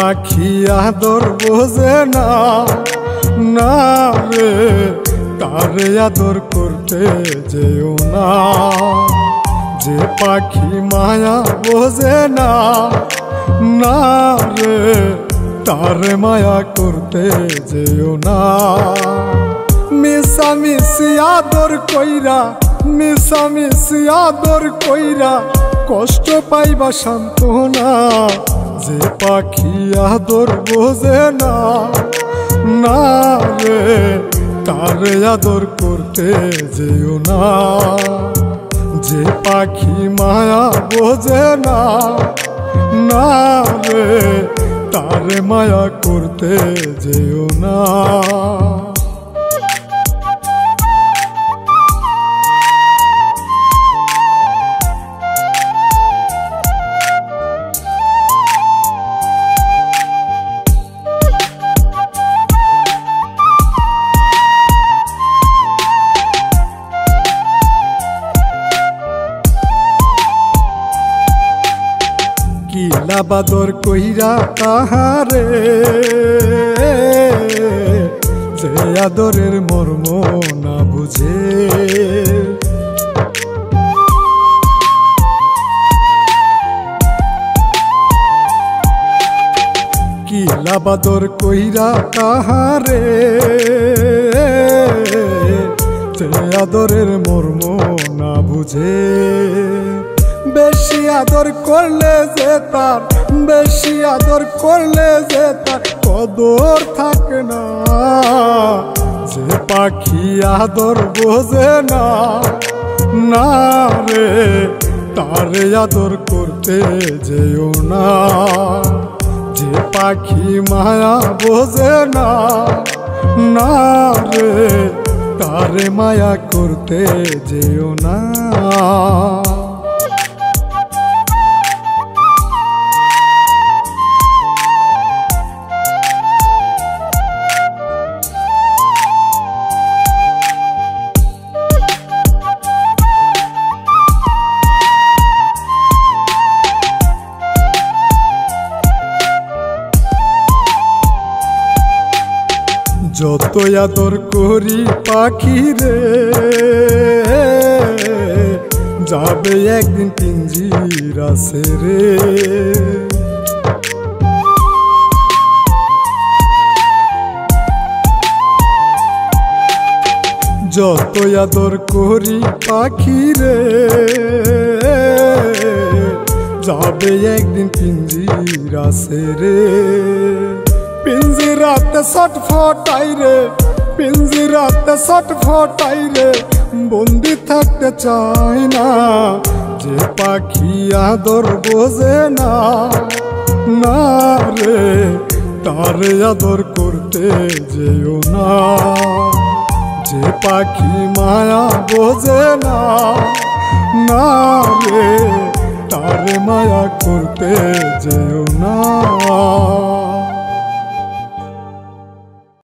পাখি আদর বোঝে না, না রে তারে আদর করতে যেও না। যে পাখি মায়া বোঝে না, না রে তারে মায়া করতে যেও না। মিশামিশি আদর কইরা, মিশামিশি আদর কইরা কষ্ট পাইবা সান্ত্বনা। যে পাখি আদর বোঝে না, না রে তারে আদর করতে যেও না। যে পাখি মায়া বোঝে না, না রে তারে মায়া করতে যেও না। কিলা বাদর কইরা তাহারে, যে আদরের মর্ম না বুঝে। কিলা বাদর কইরা তাহারে, যে আদরের মর্ম না বুঝে। বেশি আদর করলে যে তার, বেশি আদর করলে যে তার কদর থাকে না। যে পাখি আদর বোঝে না, না রে তারে আদর করতে যেও না। যে পাখি মায়া বোঝে না, না রে তারে মায়া করতে যেও না। যত আদর করি পাখি রে, যাবে একদিন পিঞ্জিরা ছেড়ে। যত আদর করি পাখি রে, যাবে একদিন পিঞ্জিরা ছেড়ে। পিঞ্জিরাতে ছটফটাই রে, পিঞ্জিরাতে ছটফটাই রে, বন্দি থাকতে চাই না। যে পাখি আদর বোঝে না, না রে তারে আদর করতে যেও না। যে পাখি মায়া বোঝে না, না রে তারে মায়া করতে যেও না।